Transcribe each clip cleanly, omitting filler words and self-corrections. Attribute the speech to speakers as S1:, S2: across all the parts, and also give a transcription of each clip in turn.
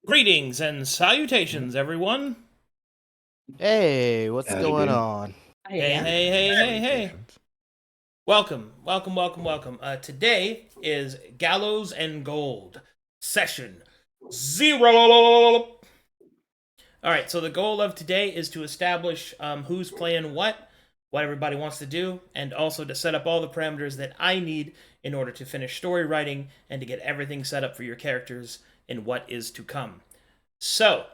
S1: Greetings and salutations, everyone.
S2: Hey, what's
S3: Howdy
S2: going
S3: do.
S2: on?
S1: Hey. Welcome. Today is Gallows and Gold, session 0. Alright, so the goal of today is to establish who's playing what everybody wants to do, and also to set up all the parameters that I need in order to finish story writing and to get everything set up for your characters in what is to come. So,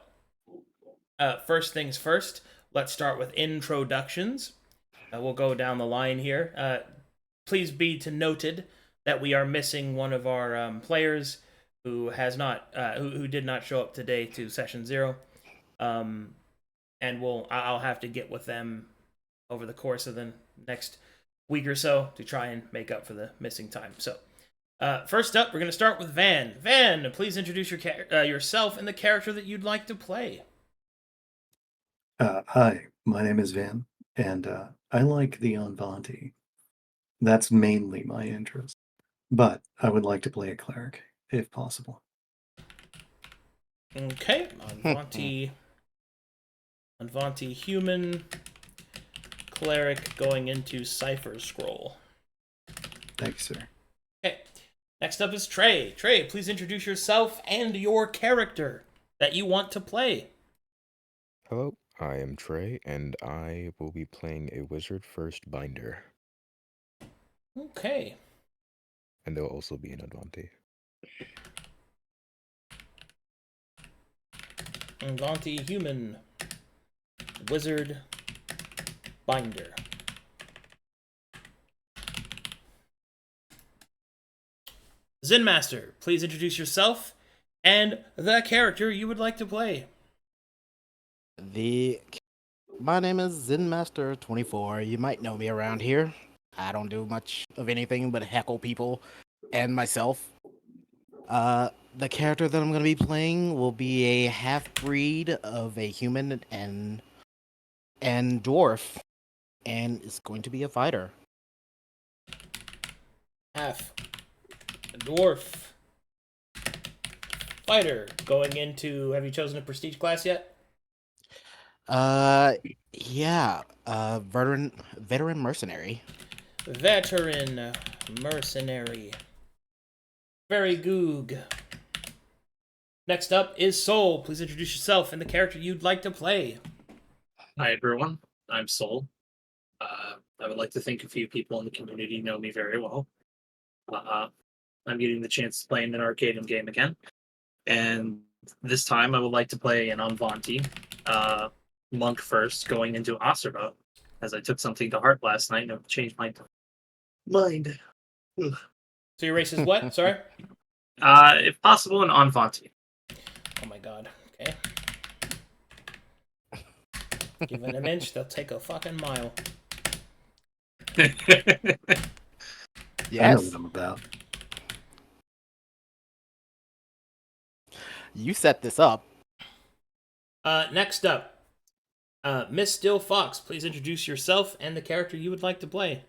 S1: first things first, let's start with introductions. We'll go down the line here. Please be noted that we are missing one of our players who has not, who did not show up today to session 0, and I'll have to get with them over the course of the next week or so to try and make up for the missing time. So, first up, we're going to start with Van. Van, please introduce yourself and the character that you'd like to play.
S3: Hi, my name is Van, and I like the Anvanti. That's mainly my interest. But I would like to play a cleric, if possible.
S1: Okay, Anvanti human, cleric going into Cipher Scroll.
S3: Thanks, sir.
S1: Okay, next up is Trey. Trey, please introduce yourself and your character that you want to play.
S4: Hello, I am Trey, and I will be playing a wizard first binder.
S1: Okay.
S4: And there will also be an Advanti.
S1: Anvanti human, wizard, binder. Zinmaster, please introduce yourself and the character you would like to play.
S2: My name is Zinmaster24. You might know me around here. I don't do much of anything but heckle people and myself. The character that I'm going to be playing will be a half-breed of a human and dwarf, and is going to be a fighter.
S1: Half dwarf fighter going into. Have you chosen a prestige class yet?
S2: Yeah. Veteran mercenary.
S1: Veteran mercenary. Very goog. Next up is Soul. Please introduce yourself and the character you'd like to play.
S5: Hi, everyone. I'm Soul. I would like to think a few people in the community know me very well. I'm getting the chance to play in an Arcadum game again. And this time I would like to play an Anvanti, monk first, going into Acerba, as I took something to heart last night and I've changed my mind.
S1: So your race is what? Sorry?
S5: If possible, an Anvanti.
S1: Oh my god. Okay. Given an inch, they'll take a fucking mile.
S3: I know
S2: Yes.
S3: what I'm about.
S2: You set this up.
S1: Next up, Ms.Steelfox. Please introduce yourself and the character you would like to play.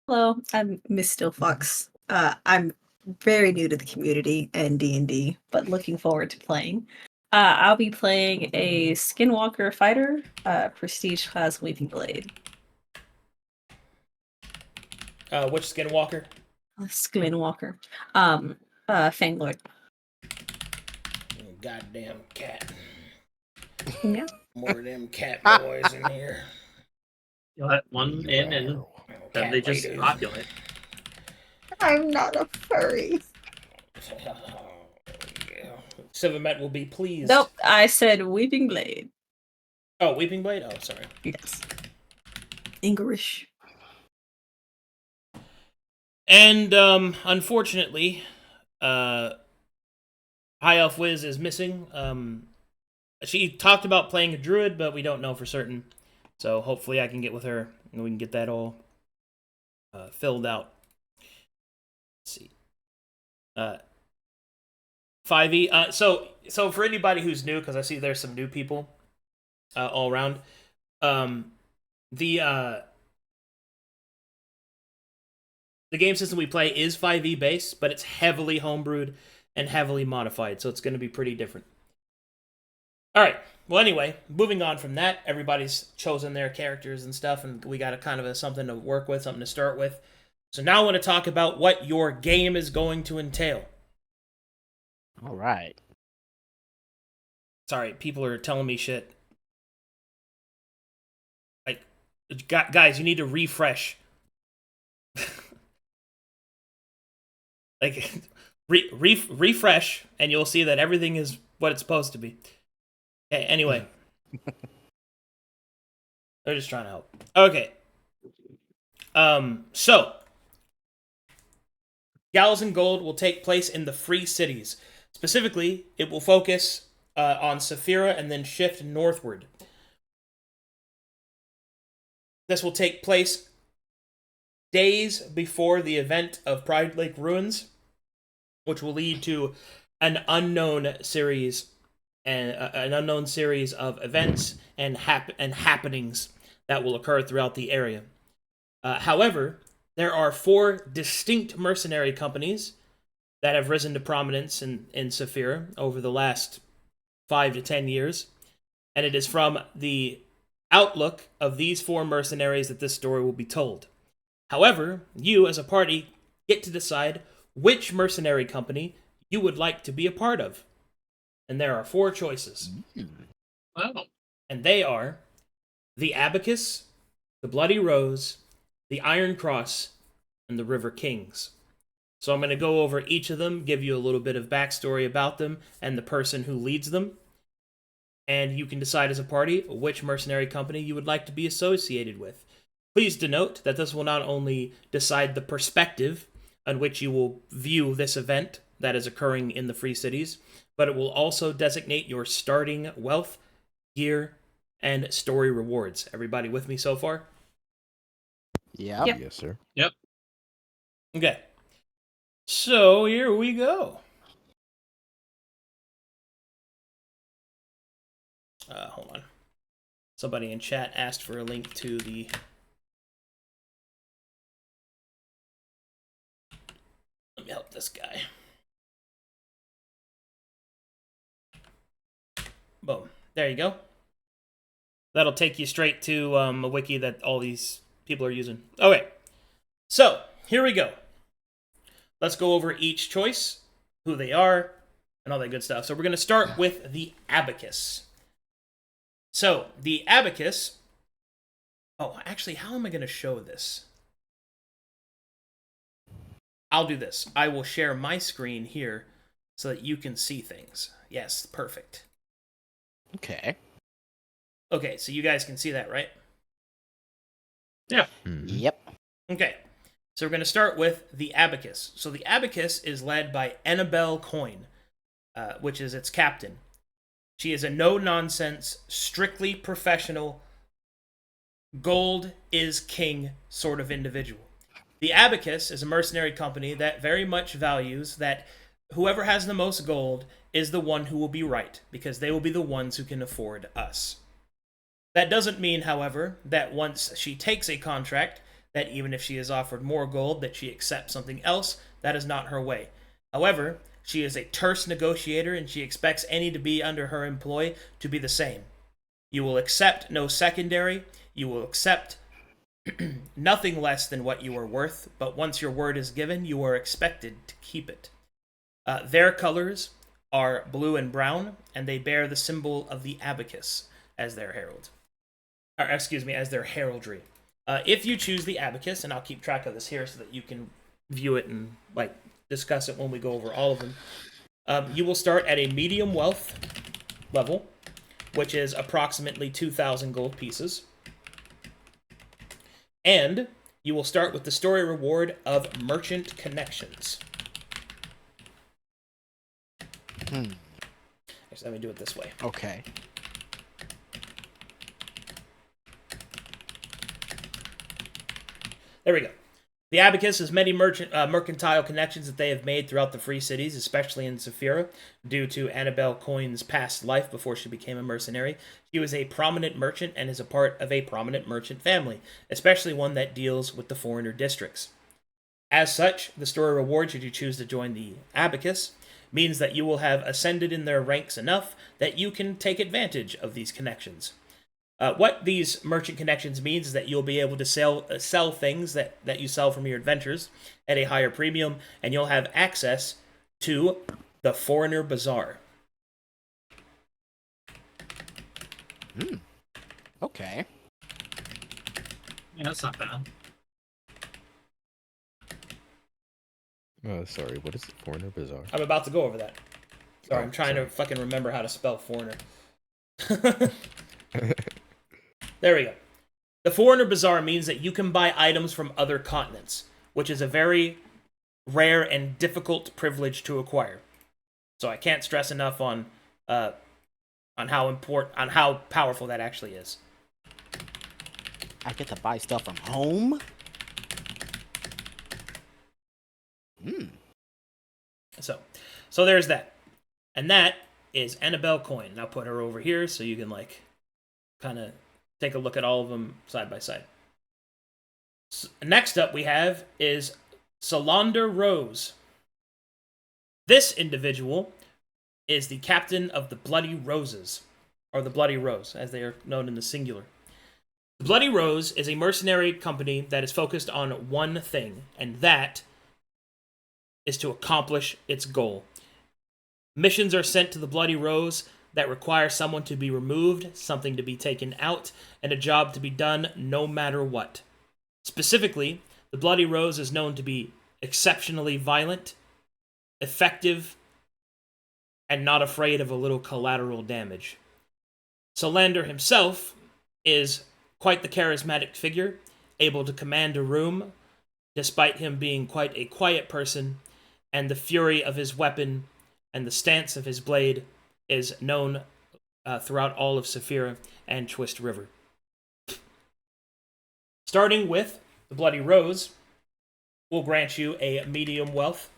S6: Hello, I'm Ms.Steelfox. I'm very new to the community and D&D, but looking forward to playing. I'll be playing a Skinwalker fighter, Prestige class Weeping Blade.
S1: Which Skinwalker?
S6: Skinwalker. Fanglord.
S1: Goddamn cat.
S6: Yeah.
S1: More of them cat boys in here.
S5: You let one in and then they just populate.
S6: I'm not a furry.
S1: Silvermet will be pleased.
S6: Nope, I said Weeping Blade.
S1: Oh, Weeping Blade? Oh, sorry.
S6: Yes. English.
S1: And, unfortunately, High Elf Wiz is missing. She talked about playing a druid, but we don't know for certain. So hopefully I can get with her and we can get that all filled out. Let's see. 5e. So for anybody who's new, because I see there's some new people all around, the game system we play is 5e based, but it's heavily homebrewed and heavily modified, so it's going to be pretty different. All right. Well, anyway, moving on from that, everybody's chosen their characters and stuff, and we got something to work with, something to start with. So now I want to talk about what your game is going to entail.
S2: All right.
S1: Sorry, people are telling me shit. Like, guys, you need to refresh. Like, refresh, and you'll see that everything is what it's supposed to be. Okay, anyway. They're just trying to help. Okay. So, Gallows and Gold will take place in the Free Cities. Specifically, it will focus on Saphira and then shift northward. This will take place days before the event of Pride Lake Ruins, which will lead to an unknown series of events and happenings that will occur throughout the area. However, there are 4 distinct mercenary companies that have risen to prominence in Saphira over the last 5 to 10 years, and it is from the outlook of these 4 mercenaries that this story will be told. However, you as a party get to decide which mercenary company you would like to be a part of. And there are 4 choices.
S5: Wow.
S1: And they are the Abacus, the Bloody Rose, the Iron Cross, and the River Kings. So I'm going to go over each of them, give you a little bit of backstory about them and the person who leads them. And you can decide as a party which mercenary company you would like to be associated with. Please denote that this will not only decide the perspective on which you will view this event that is occurring in the Free Cities, but it will also designate your starting wealth, gear, and story rewards. Everybody with me so far?
S2: Yeah.
S6: Yep.
S4: Yes, sir.
S5: Yep.
S1: Okay. So here we go. Hold on. Somebody in chat asked for a link to the... Let me help this guy. Boom. There you go. That'll take you straight to a wiki that all these people are using. Okay. So, here we go. Let's go over each choice, who they are, and all that good stuff. So we're going to start with the Abacus. So, the Abacus... Oh, actually, how am I going to show this? I'll do this. I will share my screen here so that you can see things. Yes, perfect.
S2: Okay.
S1: Okay, so you guys can see that, right?
S5: Yeah.
S2: Yep.
S1: Okay, so we're going to start with the Abacus. So the Abacus is led by Annabelle Coyne, which is its captain. She is a no-nonsense, strictly professional, gold is king sort of individual. The Abacus is a mercenary company that very much values that whoever has the most gold is the one who will be right, because they will be the ones who can afford us. That doesn't mean, however, that once she takes a contract, that even if she is offered more gold, that she accepts something else. That is not her way. However, she is a terse negotiator, and she expects any to be under her employ to be the same. You will accept no secondary. You will accept nothing less than what you are worth, but once your word is given, you are expected to keep it. Their colors are blue and brown, and they bear the symbol of the Abacus as their herald. Or, excuse me, as their heraldry. If you choose the Abacus, and I'll keep track of this here so that you can view it and discuss it when we go over all of them, you will start at a medium wealth level, which is approximately 2,000 gold pieces. And you will start with the story reward of Merchant Connections. Actually, let me do it this way.
S2: Okay.
S1: There we go. The Abacus has many mercantile connections that they have made throughout the Free Cities, especially in Saphira, due to Annabelle Coyne's past life before she became a mercenary. She was a prominent merchant and is a part of a prominent merchant family, especially one that deals with the foreigner districts. As such, the story reward, should you choose to join the Abacus, means that you will have ascended in their ranks enough that you can take advantage of these connections. What these merchant connections means is that you'll be able to sell things that you sell from your adventures at a higher premium, and you'll have access to the Foreigner Bazaar.
S2: Okay.
S5: Yeah, that's not bad.
S4: Sorry, what is the Foreigner Bazaar?
S1: I'm about to go over that. Sorry,
S4: Oh,
S1: I'm trying to
S4: sorry.
S1: fucking remember how to spell foreigner. There we go. The Foreigner Bazaar means that you can buy items from other continents, which is a very rare and difficult privilege to acquire. So I can't stress enough on how powerful that actually is.
S2: I get to buy stuff from home?
S1: So there's that. And that is Annabelle Coin. And I'll put her over here so you can, like, kind of take a look at all of them side by side. Next up we have is Solander Rose. This individual is the captain of the Bloody Roses, or the Bloody Rose, as they are known in the singular. The Bloody Rose is a mercenary company that is focused on one thing, and that is to accomplish its goal. Missions are sent to the Bloody Rose that require someone to be removed, something to be taken out, and a job to be done no matter what. Specifically, the Bloody Rose is known to be exceptionally violent, effective, and not afraid of a little collateral damage. Solander himself is quite the charismatic figure, able to command a room, despite him being quite a quiet person, and the fury of his weapon and the stance of his blade is known throughout all of Saphira and Twist River. Starting with the Bloody Rose, will grant you a medium wealth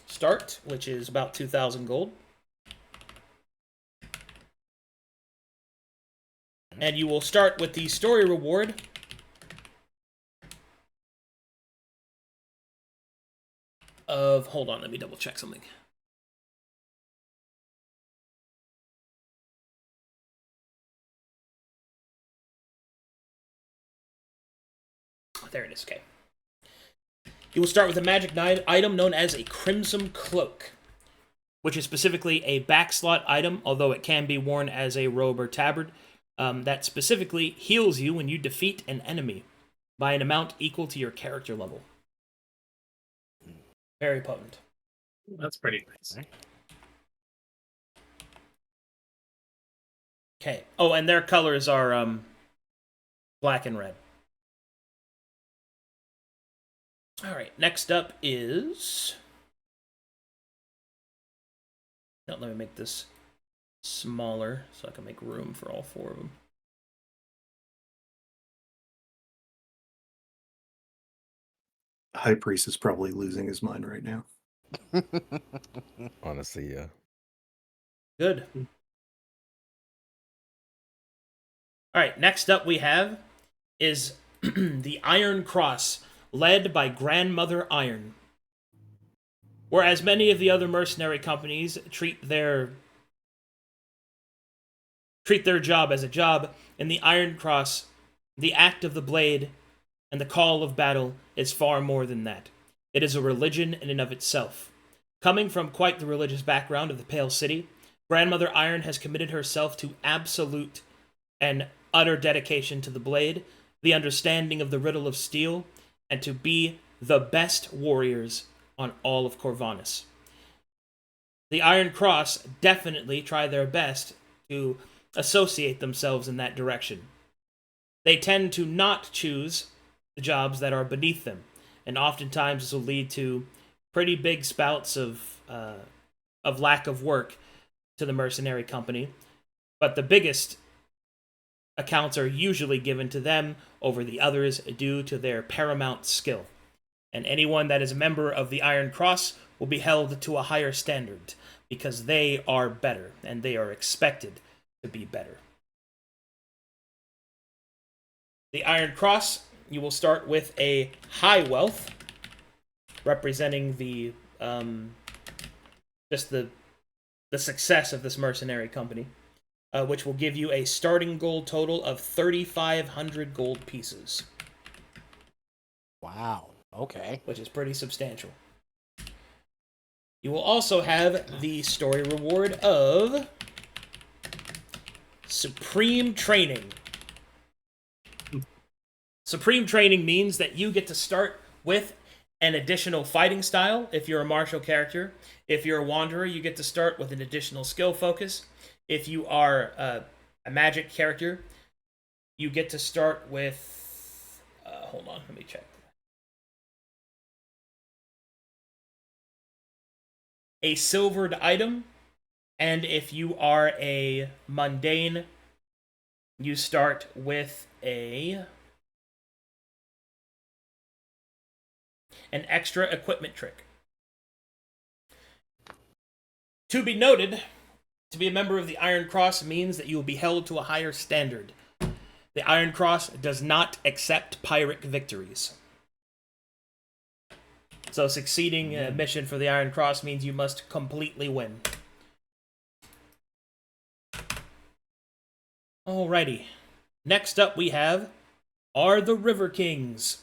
S1: start, which is about 2,000 gold. And you will start with the story reward of, hold on, let me double check something. There it is, okay. You will start with a magic item known as a Crimson Cloak, which is specifically a backslot item, although it can be worn as a robe or tabard, that specifically heals you when you defeat an enemy by an amount equal to your character level. Very potent.
S5: That's pretty nice.
S1: Okay. Oh, and their colors are black and red. All right. Next up is. No, let me make this smaller so I can make room for all four of them.
S3: High Priest is probably losing his mind right now.
S4: Honestly, yeah.
S1: Good. All right, next up we have is the Iron Cross, led by Grandmother Iron. Whereas many of the other mercenary companies treat their job as a job, in the Iron Cross, the act of the blade and the call of battle is far more than that. It is a religion in and of itself. Coming from quite the religious background of the Pale City, Grandmother Iron has committed herself to absolute and utter dedication to the blade, the understanding of the riddle of steel, and to be the best warriors on all of Corvanus. The Iron Cross definitely try their best to associate themselves in that direction. They tend to not choose the jobs that are beneath them, and oftentimes this will lead to pretty big spouts of lack of work to the mercenary company. But the biggest accounts are usually given to them over the others due to their paramount skill. And anyone that is a member of the Iron Cross will be held to a higher standard because they are better and they are expected to be better. The Iron Cross, you will start with a high wealth representing the just the success of this mercenary company, which will give you a starting gold total of 3,500 gold pieces.
S2: Wow. Okay.
S1: Which is pretty substantial. You will also have the story reward of Supreme Training. Supreme Training means that you get to start with an additional fighting style if you're a martial character. If you're a wanderer, you get to start with an additional skill focus. If you are a magic character, you get to start with... hold on, let me check. A silvered item, and if you are a mundane, you start with an extra equipment trick. To be noted, to be a member of the Iron Cross means that you will be held to a higher standard. The Iron Cross does not accept Pyrrhic victories. So succeeding a mission for the Iron Cross means you must completely win. Alrighty. Next up we have are the River Kings.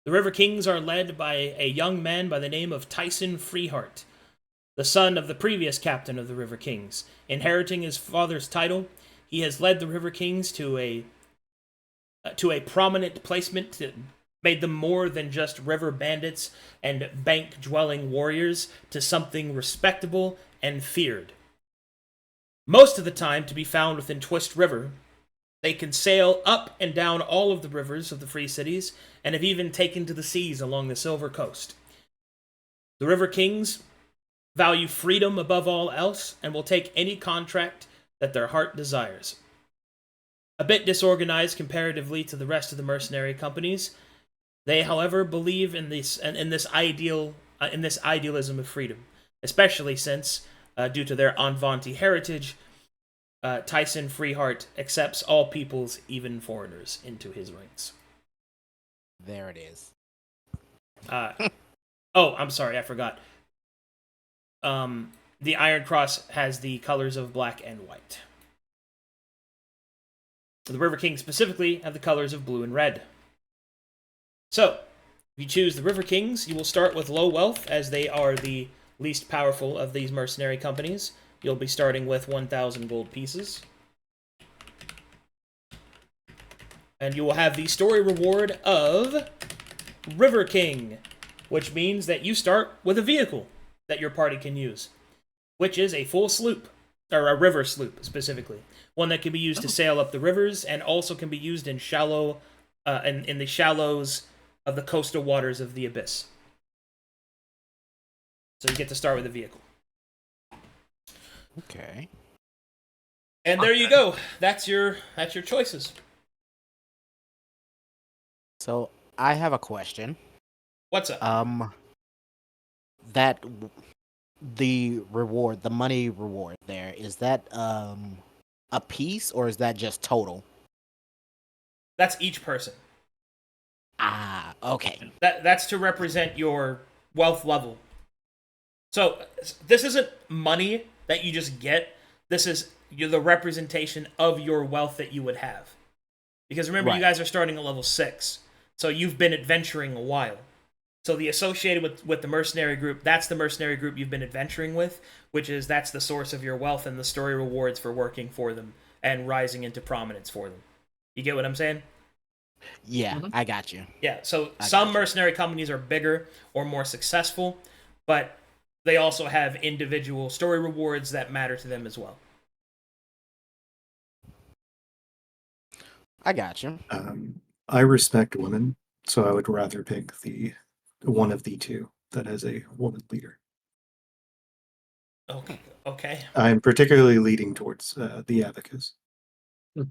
S1: The River Kings are led by a young man by the name of Tyson Freeheart, the son of the previous captain of the River Kings. Inheriting his father's title, he has led the River Kings to a prominent placement that made them more than just river bandits and bank-dwelling warriors to something respectable and feared. Most of the time to be found within Twist River, they can sail up and down all of the rivers of the Free Cities and have even taken to the seas along the Silver Coast. The River Kings value freedom above all else and will take any contract that their heart desires. A bit disorganized comparatively to the rest of the mercenary companies, they, however, believe in this idealism of freedom, especially since, due to their Anvanti heritage, Tyson Freeheart accepts all peoples, even foreigners, into his ranks.
S2: There it is.
S1: Oh, I'm sorry, I forgot. The Iron Cross has the colors of black and white. The River Kings specifically have the colors of blue and red. So, if you choose the River Kings, you will start with low wealth, as they are the least powerful of these mercenary companies. You'll be starting with 1,000 gold pieces. And you will have the story reward of River King, which means that you start with a vehicle that your party can use, which is a full sloop, or a river sloop specifically. One that can be used to sail up the rivers and also can be used in in the shallows of the coastal waters of the Abyss. So you get to start with a vehicle.
S2: Okay.
S1: And there you go. That's your choices.
S2: So I have a question.
S1: What's up?
S2: The reward, the money reward there, is that a piece or is that just total?
S1: That's each person.
S2: Ah, okay.
S1: That's to represent your wealth level. So this isn't money that you just get. This is the representation of your wealth that you would have. Because remember,
S2: Right.
S1: You guys are starting at level 6. So you've been adventuring a while. So the associated with the mercenary group, that's the mercenary group you've been adventuring with, that's the source of your wealth and the story rewards for working for them and rising into prominence for them. You get what I'm saying?
S2: Yeah, I got you.
S1: Yeah, so
S2: I
S1: some
S2: gotcha.
S1: mercenary companies are bigger or more successful, but they also have individual story rewards that matter to them as well.
S2: I got you.
S3: I respect women, so I would rather pick the one of the two that has a woman leader.
S1: Okay.
S3: I'm particularly leading towards the Abacus.
S5: Hmm.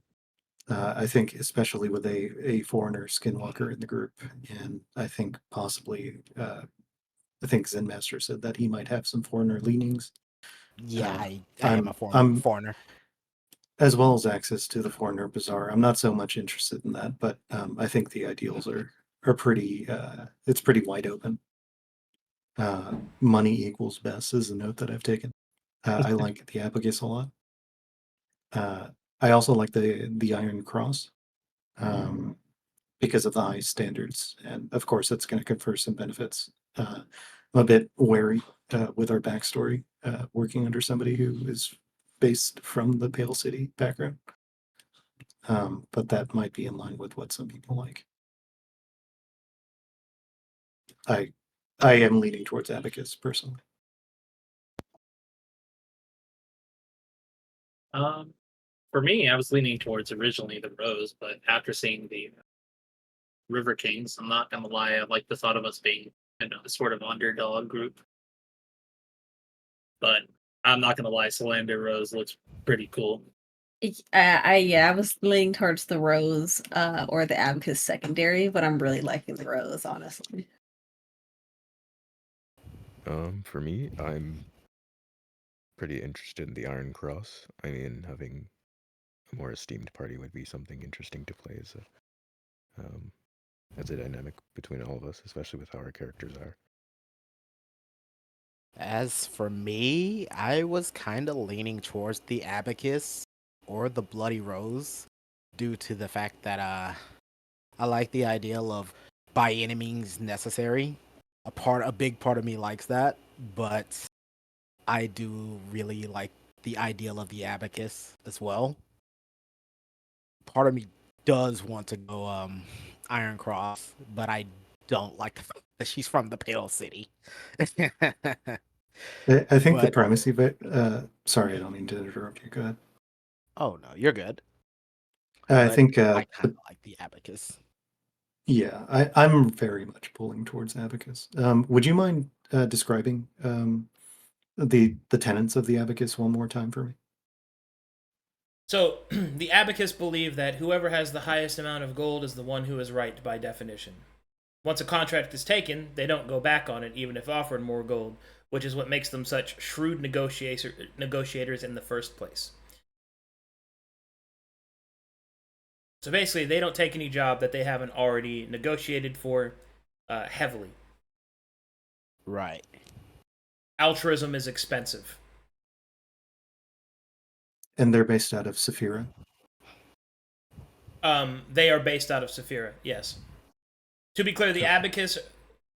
S3: I think especially with a foreigner skinwalker in the group, and I think possibly, I think Zinmaster said that he might have some foreigner leanings.
S2: Yeah, I
S3: I'm-
S2: am a
S3: I'm-
S2: foreigner.
S3: as well as access to the foreigner bazaar. I'm not so much interested in that, but I think the ideals are pretty. It's pretty wide open. Money equals best is a note that I've taken. I like the abacus a lot. I also like the Iron Cross because of the high standards, and of course, it's going to confer some benefits. I'm a bit wary with our backstory, working under somebody who is based from the Pale City background, but that might be in line with what some people like. I am leaning towards abacus personally.
S5: For me, I was leaning towards originally the Rose, but after seeing the River Kings, I'm not gonna lie, I like the thought of us being, a sort of underdog group. But I'm not gonna lie, Solander Rose looks pretty cool.
S6: I was leaning towards the Rose or the Abacus secondary, but I'm really liking the Rose, honestly.
S4: For me, I'm pretty interested in the Iron Cross. I mean, having a more esteemed party would be something interesting to play as a dynamic between all of us, especially with how our characters are.
S2: As for me, I was kind of leaning towards the Abacus or the Bloody Rose due to the fact that I like the ideal of by any means necessary. A big part of me likes that, but I do really like the ideal of the Abacus as well. Part of me does want to go Iron Cross, but I don't like the fact that she's from the Pale City.
S3: I think the
S2: But-
S3: primacy of it. Sorry, I don't mean to interrupt you. Go ahead.
S2: Oh no, you're good.
S3: I
S2: But
S3: think.
S2: I kind of like the Abacus.
S3: Yeah, I'm very much pulling towards abacus. Would you mind describing the tenets of the abacus one more time for me?
S1: So, the abacus believe that whoever has the highest amount of gold is the one who is right by definition. Once a contract is taken, they don't go back on it even if offered more gold, which is what makes them such shrewd negotiators in the first place. So basically, they don't take any job that they haven't already negotiated for heavily.
S2: Right.
S1: Altruism is expensive.
S3: And they're based out of Saphira.
S1: They are based out of Saphira, yes. To be clear, the Abacus,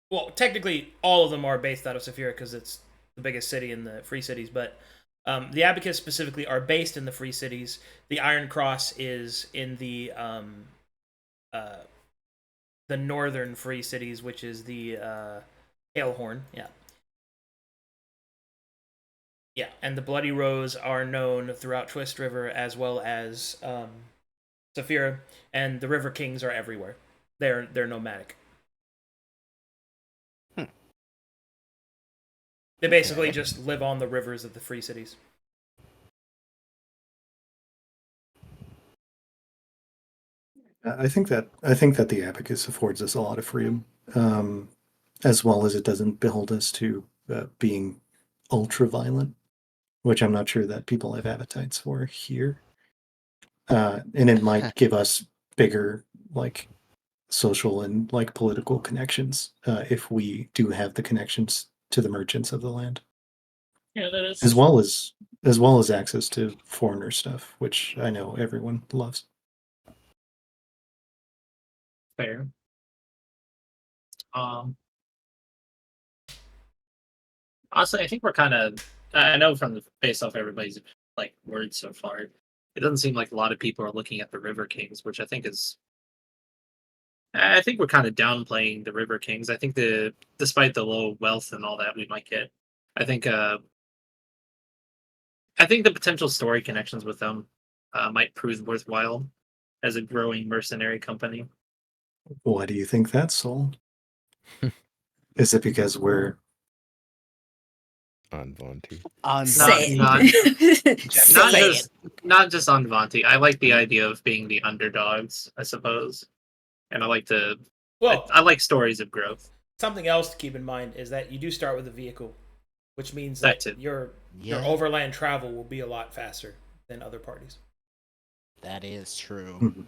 S1: well, technically all of them are based out of Saphira because it's the biggest city in the Free Cities, but the Abacus specifically are based in the Free Cities. The Iron Cross is in the northern Free Cities, which is the Hailhorn, yeah. Yeah, and the Bloody Rose are known throughout Twist River as well as Saphira, and the River Kings are everywhere. They're nomadic. They basically just live on the rivers of the Free Cities.
S3: I think that the abacus affords us a lot of freedom, as well as it doesn't behold us to being ultra violent, which I'm not sure that people have appetites for here. And it might give us bigger social and political connections if we do have the connections to the merchants of the land.
S5: Yeah, that is
S3: as well as access to foreigner stuff, which I know everyone loves.
S5: fair. Honestly, I think we're kind of. I know from the based off everybody's words so far, it doesn't seem like a lot of people are looking at the River Kings, which I think is. I think we're kind of downplaying the River Kings. I think despite the low wealth and all that we might get, I think the potential story connections with them might prove worthwhile as a growing mercenary company.
S3: Why do you think that's Soul? Is it because we're
S4: On Vonti.
S6: Say
S5: Not
S6: it.
S5: not just on Vonti. I like the idea of being the underdogs, I suppose, and I like to.
S1: Well,
S5: I like stories of growth.
S1: something else to keep in mind is that you do start with a vehicle, which means
S5: That
S1: that
S5: too.
S1: your overland travel will be a lot faster than other parties.
S2: That is true.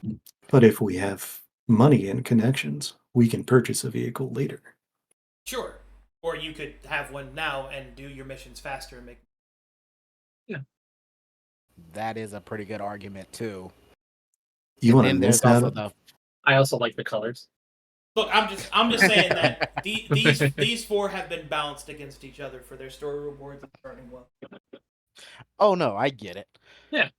S3: But if we have money and connections, we can purchase a vehicle later.
S1: Sure. Or you could have one now and do your missions faster and make.
S2: That is a pretty good argument too.
S3: You
S2: And
S3: want to
S2: then
S3: miss
S2: there's also
S3: out?
S2: the
S5: I also like the colors.
S1: Look, I'm just saying that these four have been balanced against each other for their story rewards and starting well.
S2: oh no, I get it.
S5: Yeah.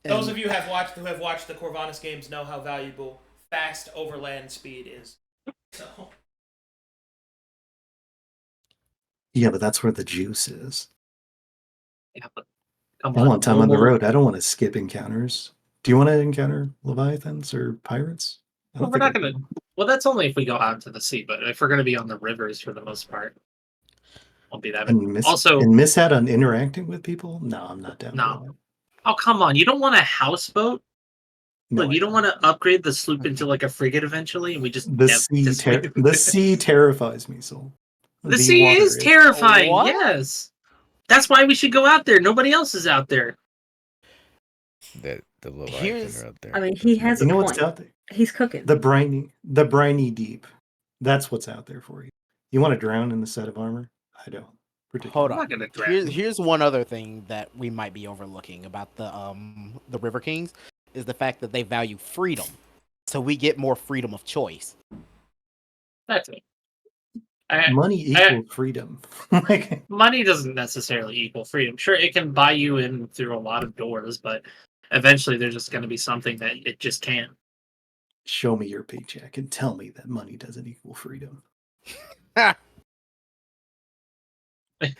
S1: Those
S2: And
S1: of you who have watched the Corvallis games know how valuable fast overland speed is. So
S3: Yeah, but that's where the juice is.
S5: Yeah, but come
S3: I
S5: on.
S3: want time on the
S5: Well,
S3: road. I don't want to skip encounters. Do you want to encounter Leviathans or pirates? I
S5: Well,
S3: don't
S5: we're not
S3: think I
S5: gonna.
S3: do.
S5: Well, that's only if we go out to the sea. But if we're gonna be on the rivers for the most part, won't be that. Bad.
S3: And
S5: Also,
S3: miss out on interacting with people? No, I'm not down
S5: no.
S3: for that.
S5: Oh, come on! You don't want a houseboat?
S3: No,
S5: Look,
S3: I
S5: you don't
S3: don't.
S5: want to upgrade the sloop into like a frigate eventually, and we just
S3: The
S5: just
S3: the sea terrifies me, Soul.
S5: The sea is
S3: water
S5: terrifying.
S2: What?
S5: Yes, that's why we should go out there. Nobody else is out there.
S4: That the Leviathan
S2: Here's-
S4: are out there.
S6: I mean, he
S4: That's
S6: has
S3: You
S6: a
S3: know
S6: point.
S3: what's out there?
S6: He's cooking.
S3: The briny deep. That's what's out there for you. You want to drown in the set of armor? I don't.
S2: hold
S5: I'm
S2: on.
S5: not gonna drown.
S2: Here's one other thing that we might be overlooking about the River Kings is the fact that they value freedom. So we get more freedom of choice.
S5: That's it. I,
S3: Money equals freedom. Like,
S5: money doesn't necessarily equal freedom. Sure, it can buy you in through a lot of doors, but eventually there's just going to be something that it just can't.
S3: show me your paycheck and tell me that money doesn't equal freedom.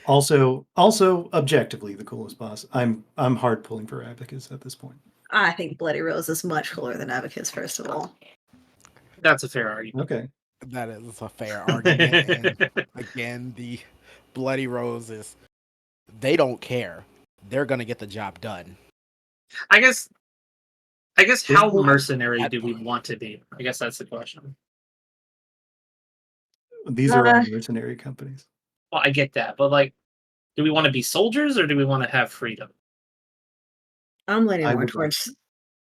S3: Also, objectively, the coolest boss. I'm hard pulling for Abacus at this point.
S6: I think Bloody Rose is much cooler than Abacus, first of all.
S5: That's a fair argument.
S3: Okay.
S2: That is a fair argument. And again, the Bloody Roses, they don't care. They're gonna get the job done.
S5: I guess how
S3: Isn't it-
S5: mercenary do we want to be? I guess that's the question.
S3: These are all mercenary companies.
S5: Well, I get that, but like, do we want to be soldiers or do we want to have freedom?
S6: I'm leaning
S3: I
S6: more
S3: would like-
S6: towards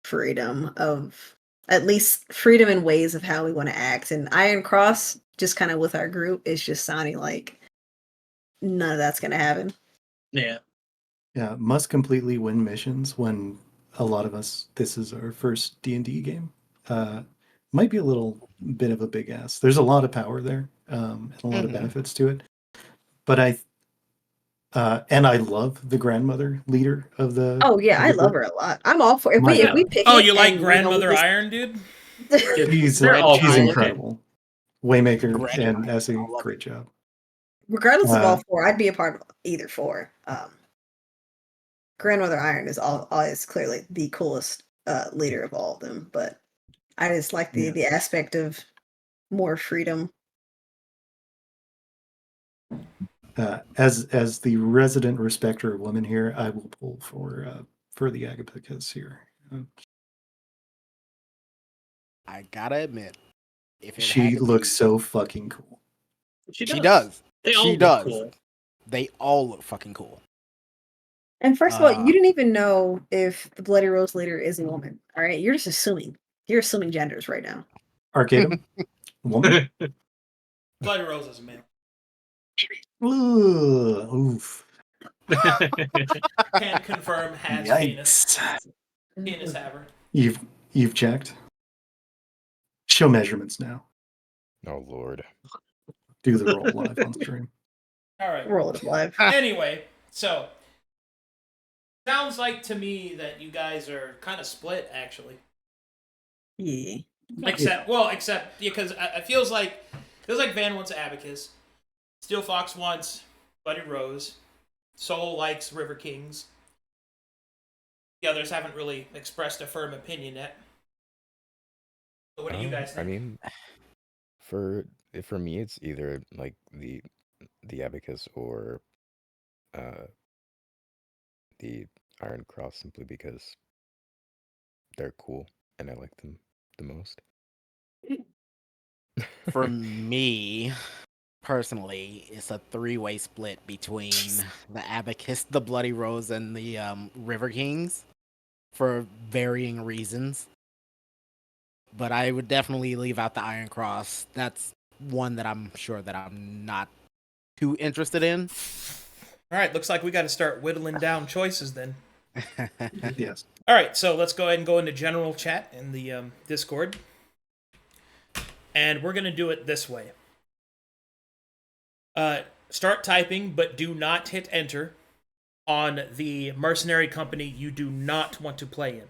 S6: freedom of at least freedom in ways of how we want to act. And Iron Cross, just kind of with our group, is just sounding like none of that's gonna happen.
S5: Yeah.
S3: Yeah, must completely win missions when a lot of us, this is our first D&D game. Might be a little bit of a big ass. There's a lot of power there, and a lot of
S2: Mhm.
S3: benefits to it. But and I love the grandmother leader of the.
S6: Oh yeah,
S3: of
S6: I
S3: the
S6: love
S3: group.
S6: her a lot. I'm all for if
S3: My
S6: we
S3: God.
S6: pick
S1: Oh,
S6: it
S1: you like
S6: and,
S1: Grandmother
S6: we just-
S1: Iron, dude?
S5: They're all
S3: She's
S5: cool.
S3: incredible. Waymaker
S2: Grandmother
S3: and Essie,
S2: I love
S3: great job.
S6: regardless of all four, I'd be a part of either four. Grandmother Iron is always clearly the coolest leader of all of them, but I just like the aspect of more freedom.
S3: As the resident respecter of women here, I will pull for the Agapicus here.
S2: I gotta admit, if it
S3: She
S2: had to
S3: looks
S2: be,
S3: so fucking cool.
S5: She
S2: she does.
S5: They all
S2: She
S5: look
S2: does.
S5: cool.
S2: They all look fucking cool.
S6: And first of all, you didn't even know if the Bloody Rose leader is a woman. All right, you're just assuming. You're assuming genders right now.
S3: Arcadum, woman.
S1: Bloody Rose is a male.
S3: Ooh, oof.
S1: Can confirm has penis.
S3: Yikes!
S1: Penis haver.
S3: You've checked. Show measurements now.
S4: Oh lord.
S3: Do the roll live on stream.
S1: All right.
S6: Roll it live.
S1: Anyway, so sounds like to me that you guys are kind of split, actually.
S6: Yeah.
S1: Except because it feels like Van wants Abacus, Steelfox wants Bloody Rose, Soul likes River Kings. The others haven't really expressed a firm opinion yet. So what do you guys think?
S4: I mean, for me, it's either like the Abacus or the Iron Cross, simply because they're cool and I like them the most.
S2: For me, personally, it's a three-way split between the Abacus, the Bloody Rose, and the River Kings for varying reasons. but I would definitely leave out the Iron Cross. That's one that I'm sure that I'm not too interested in.
S1: All right, looks like we got to start whittling down choices then.
S3: Yes.
S1: All right, so let's go ahead and go into general chat in the Discord. And we're going to do it this way. Start typing, but do not hit enter on the mercenary company you do not want to play in.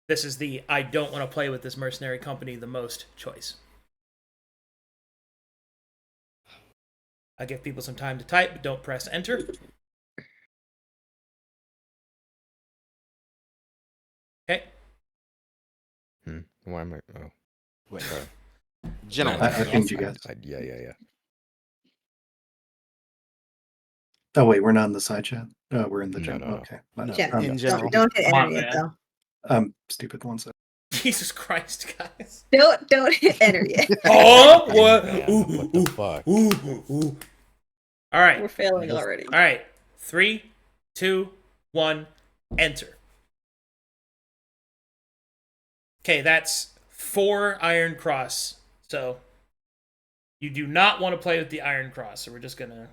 S1: This is the I don't want to play with this mercenary company the most choice. I give people some time to type, but don't press enter. Okay.
S4: Why am I? Oh,
S2: Wait,
S4: sorry.
S2: general.
S3: I pinged you guys.
S4: Yeah.
S3: Oh wait, we're not in the side chat. We're in the
S4: No,
S3: general.
S4: no.
S3: Okay.
S2: No,
S3: I'm
S2: in
S3: not
S2: general.
S3: stupid.
S6: Don't hit
S5: Come
S6: enter
S5: on,
S6: yet,
S5: man.
S6: though.
S3: I'm stupid. One second.
S1: Jesus Christ, guys.
S6: Don't hit enter yet.
S1: Oh, what?
S4: Man,
S1: Ooh,
S4: what the
S1: ooh,
S4: fuck?
S1: ooh. All right.
S6: We're failing already.
S1: All right. 3, 2, 1, enter. Okay, that's 4 Iron Cross. So you do not want to play with the Iron Cross. So we're just gonna.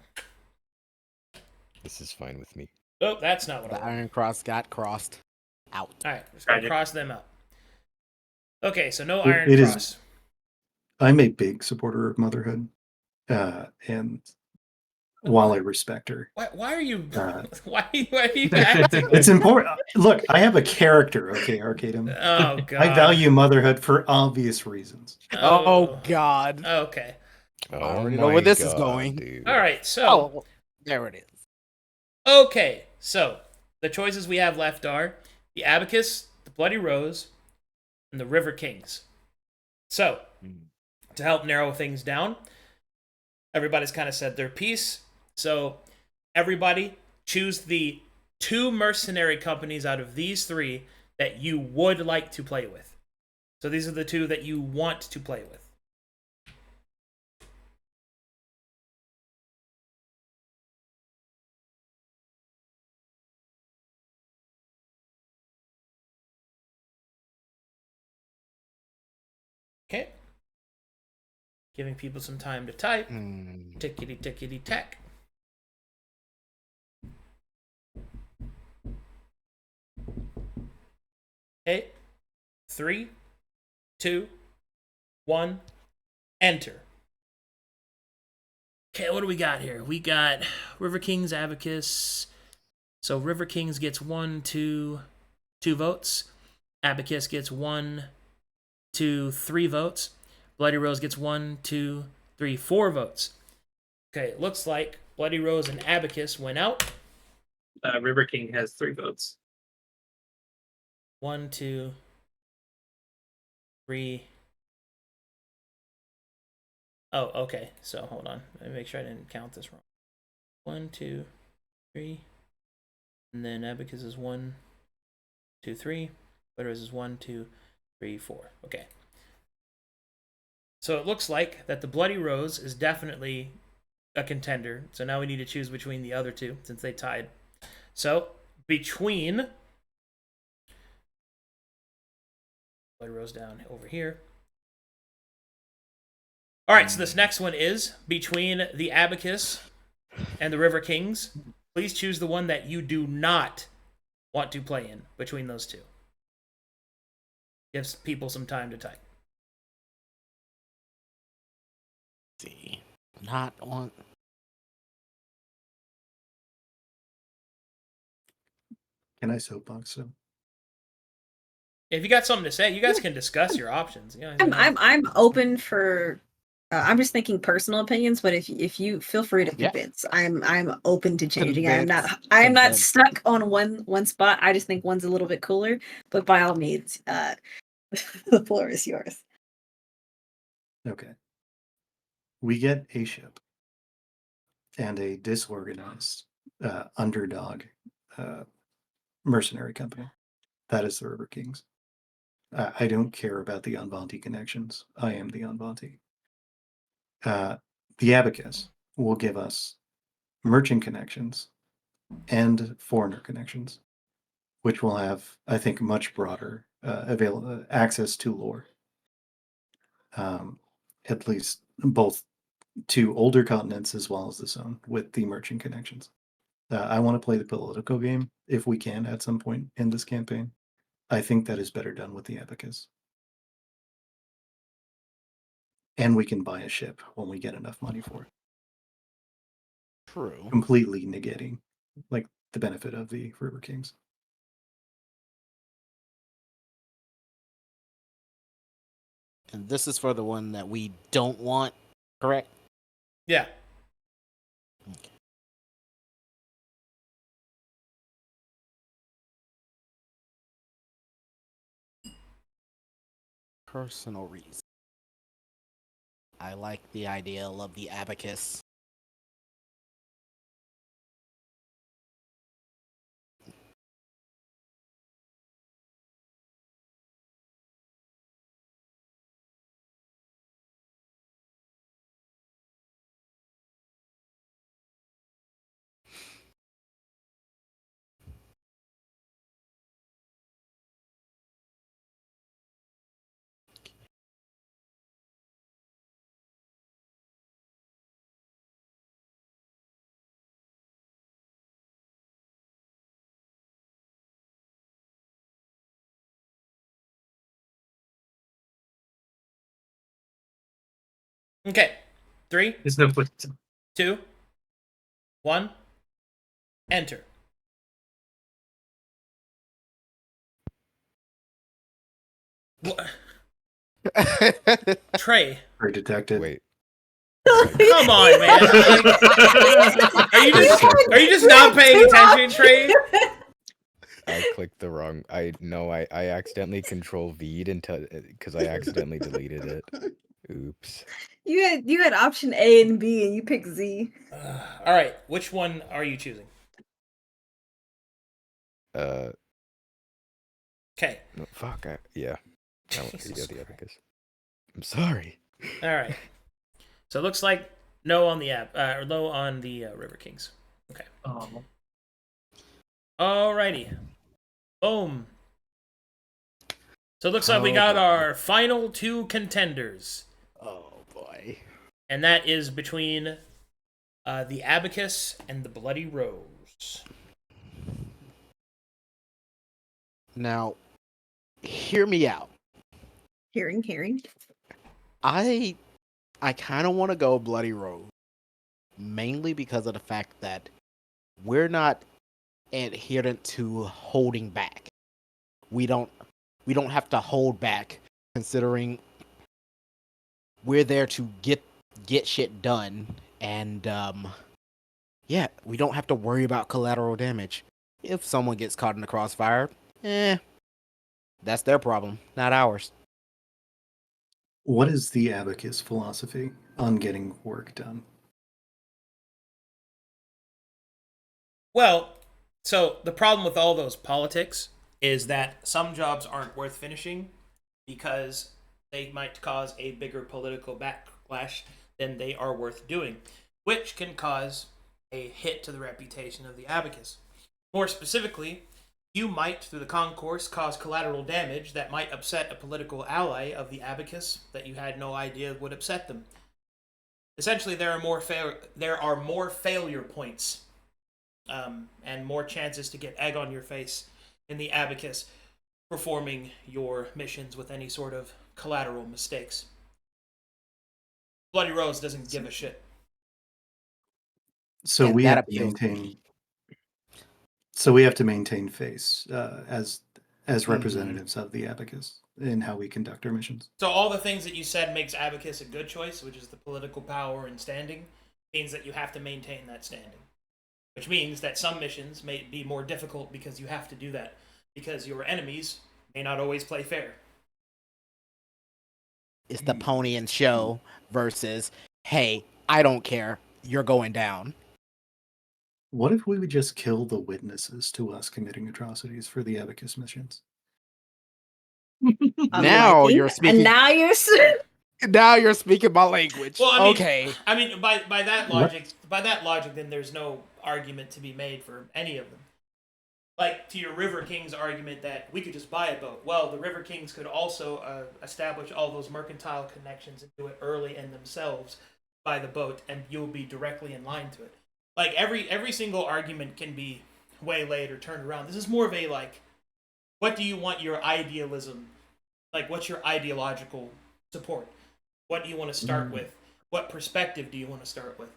S4: This is fine with me.
S1: Oh, that's not what I
S2: The
S1: want.
S2: Iron Cross got crossed out.
S1: All right, we're just gonna
S5: Tragic.
S1: cross them out. Okay, so no
S3: It-
S1: Iron
S3: it is-
S1: Cross.
S3: I'm a big supporter of motherhood, and while I respect her,
S1: Why are you?
S3: Uh,
S1: why are you acting?
S3: it's important. Look, I have a character. Okay, Arcadum.
S1: Oh God.
S3: I value motherhood for obvious reasons.
S2: Oh God.
S1: Okay.
S4: Oh,
S2: I already know where this is going.
S4: dude.
S1: All right. So.
S2: Oh, there it is.
S1: Okay, so the choices we have left are the Abacus, the Bloody Rose, and the River Kings. So, to help narrow things down, everybody's kind of said their piece. So, everybody choose the 2 mercenary companies out of these 3 that you would like to play with. So, these are the 2 that you want to play with. Okay. Giving people some time to type. Tickety tack. Okay. 3, 2, 1, enter. Okay, what do we got here? We got River Kings, Abacus. So River Kings gets 1, 2 votes. Abacus gets 1, 2, 3 votes. Bloody Rose gets 1, 2, 3, 4 votes. Okay, it looks like Bloody Rose and Abacus went out.
S5: River King has 3 votes.
S1: 1, 2, 3. Oh, okay. So hold on. Let me make sure I didn't count this wrong. 1, 2, 3. And then Abacus is 1, 2, 3. Bloody Rose is 1, 2, 3, 4. Okay. So it looks like that the Bloody Rose is definitely a contender. So now we need to choose between the other 2 since they tied. So between Bloody Rose down over here. All right, so this next one is between the Abacus and the River Kings. Please choose the one that you do not want to play in between those 2. Gives people some time to type.
S2: See, not on.
S3: Can I soapbox them?
S1: If you got something to say, you guys can discuss your options. You know,
S6: I'm open for. I'm just thinking personal opinions, but if you feel free to
S2: Yeah.
S6: convince, I'm open to changing. I'm
S2: Convince.
S6: not stuck on one spot. I just think one's a little bit cooler. But by all means, the floor is yours.
S3: Okay. We get a ship and a disorganized underdog mercenary company. That is the River Kings. I don't care about the Unvanti connections. I am the Unvanti. The Abacus will give us merchant connections and foreigner connections, which will have, I think, much broader access to lore. At least both to older continents as well as the zone with the merchant connections. I want to play the political game if we can at some point in this campaign. I think that is better done with the abacus. And we can buy a ship when we get enough money for it.
S2: True.
S3: Completely negating like the benefit of the River Kings.
S2: And this is for the one that we don't want, correct?
S1: Yeah.
S2: Okay. Personal reason. I like the idea of the abacus.
S1: Okay. 3,
S5: There's no point.
S1: 2, 1. Enter. What? Trey.
S3: Very detected.
S4: Wait.
S1: Come on, man. Like, are you just not paying attention, Trey?
S4: I clicked the wrong. I accidentally control V'd until because I accidentally deleted it. Oops.
S6: You had option A and B, and you picked Z.
S1: All right. Which one are you choosing?
S4: Okay.
S1: Okay.
S4: No, fuck. Yeah. I want to
S1: Jesus
S4: the
S1: Christ.
S4: abacus. I'm sorry.
S1: All right. So it looks like no on the app, or low on the River Kings. Okay.
S5: Oh,
S1: Alrighty. Boom. So it looks like we
S2: Oh,
S1: got
S2: boy.
S1: our final 2 contenders.
S2: Oh boy.
S1: And that is between the Abacus and the Bloody Rose.
S2: Now, hear me out.
S6: Hearing.
S2: I kind of want to go Bloody Rose, mainly because of the fact that we're not adherent to holding back. We don't have to hold back, considering we're there to get shit done, and yeah, we don't have to worry about collateral damage. If someone gets caught in the crossfire, that's their problem, not ours.
S3: What is the abacus philosophy on getting work done?
S1: Well, so the problem with all those politics is that some jobs aren't worth finishing because they might cause a bigger political backlash than they are worth doing, which can cause a hit to the reputation of the abacus. More specifically, you might, through the concourse, cause collateral damage that might upset a political ally of the abacus that you had no idea would upset them. Essentially, there are more failure points and more chances to get egg on your face in the abacus performing your missions with any sort of collateral mistakes. Bloody Rose doesn't give a shit.
S3: So
S2: And
S3: we
S2: that
S3: have to
S2: appeals to me.
S3: maintain. So we have to maintain face as representatives of the abacus in how we conduct our missions.
S1: So all the things that you said makes abacus a good choice, which is the political power and standing, means that you have to maintain that standing. Which means that some missions may be more difficult because you have to do that, because your enemies may not always play fair.
S2: It's the pony and show versus, hey, I don't care, you're going down.
S3: What if we would just kill the witnesses to us committing atrocities for the abacus missions?
S2: Now
S6: Unliking,
S2: you're speaking.
S6: and now you're.
S2: Now you're speaking my language.
S1: Well, I mean,
S2: okay.
S1: I mean, by that logic, then there's no argument to be made for any of them. like to your River Kings argument that we could just buy a boat. Well, the River Kings could also establish all those mercantile connections and do it early in themselves, buy the boat, and you'll be directly in line to it. Like every single argument can be waylaid or turned around. This is more of a like, what do you want your idealism? Like, what's your ideological support? What do you want to start with? What perspective do you want to start with?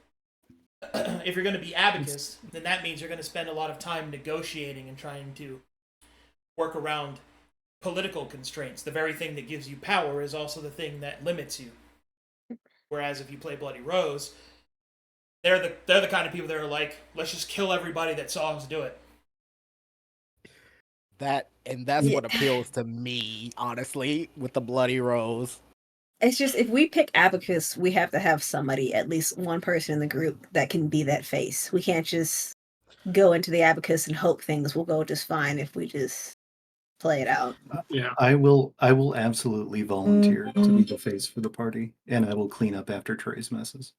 S1: If you're going to be abacus, then that means you're going to spend a lot of time negotiating and trying to work around political constraints. The very thing that gives you power is also the thing that limits you. Whereas if you play Bloody Rose, they're the kind of people that are like, let's just kill everybody that saw us do it.
S2: That's what appeals to me, honestly, with the Bloody Rose.
S6: It's just, if we pick abacus, we have to have somebody, at least one person in the group, that can be that face. We can't just go into the abacus and hope things will go just fine if we just play it out.
S5: Yeah.
S3: I will absolutely volunteer to be the face for the party, and I will clean up after Trey's messes.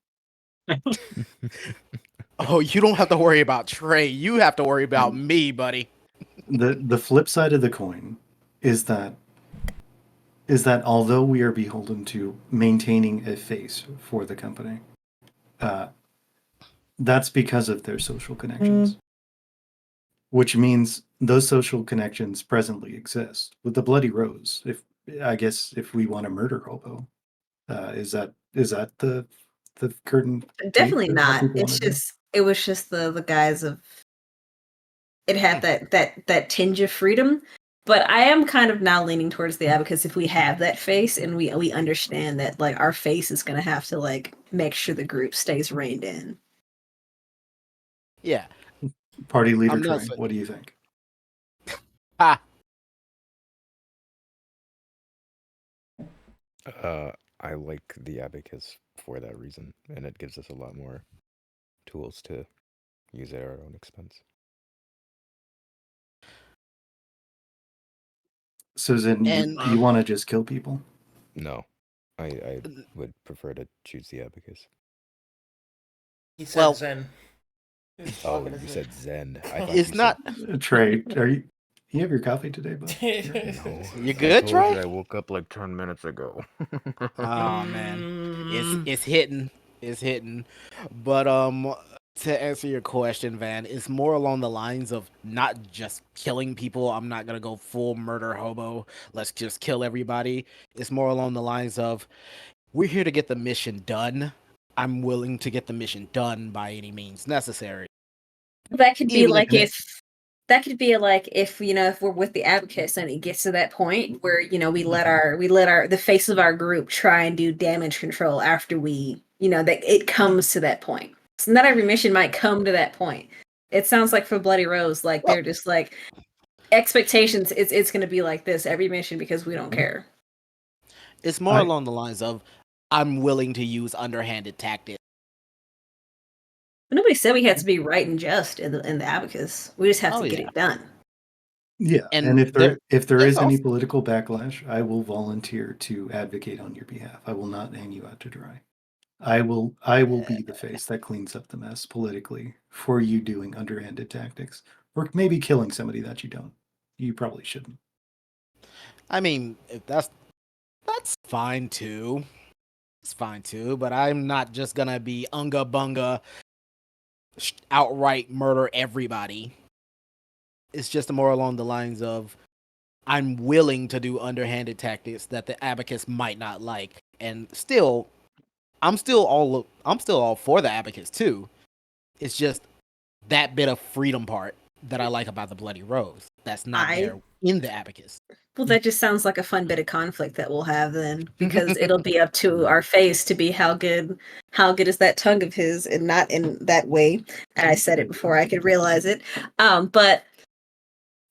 S2: Oh, you don't have to worry about Trey. You have to worry about me, buddy.
S3: The flip side of the coin is that although we are beholden to maintaining a face for the company, that's because of their social connections. Which means those social connections presently exist. With the Bloody Rose, if we want to murder hobo, is that the curtain?
S6: Definitely not. It was just the guise of it had that tinge of freedom. But I am kind of now leaning towards the abacus if we have that face and we understand that like our face is gonna have to like make sure the group stays reined in.
S2: Yeah.
S3: Party leader Trey, what do you think?
S2: Ah.
S4: I like the abacus for that reason, and it gives us a lot more tools to use at our own expense.
S3: So then you want to just kill people?
S4: No, I would prefer to choose the abacus.
S1: He said Zen.
S4: Oh, you said Zen. I thought
S2: It's not
S3: Trey. You have your coffee today, bud?
S4: No.
S2: You good, Trey?
S4: I woke up like 10 minutes ago.
S2: Oh man, it's hitting. But to answer your question, Van, it's more along the lines of not just killing people. I'm not gonna go full murder hobo. Let's just kill everybody. It's more along the lines of we're here to get the mission done. I'm willing to get the mission done by any means necessary.
S6: That could be like if we're with the abacus and it gets to that point where we let the face of our group try and do damage control after we that it comes to that point. So not every mission might come to that point. It sounds like for Bloody Rose, like they're just like expectations. It's going to be like this every mission because we don't care.
S2: It's more along the lines of I'm willing to use underhanded tactics.
S6: But nobody said we had to be right and just in the abacus. We just have to get it done.
S3: Yeah, and if there is any political backlash, I will volunteer to advocate on your behalf. I will not hang you out to dry. I will be the face that cleans up the mess politically for you doing underhanded tactics, or maybe killing somebody that you probably shouldn't.
S2: I mean, if that's fine too. It's fine too, but I'm not just gonna be unga bunga outright murder everybody. It's just more along the lines of I'm willing to do underhanded tactics that the abacus might not like, and still, I'm still all for the abacus too. It's just that bit of freedom part that I like about the Bloody Rose. That's not there in the abacus.
S6: Well, that just sounds like a fun bit of conflict that we'll have then, because it'll be up to our face to be how good is that tongue of his, and not in that way. And I said it before I could realize it. But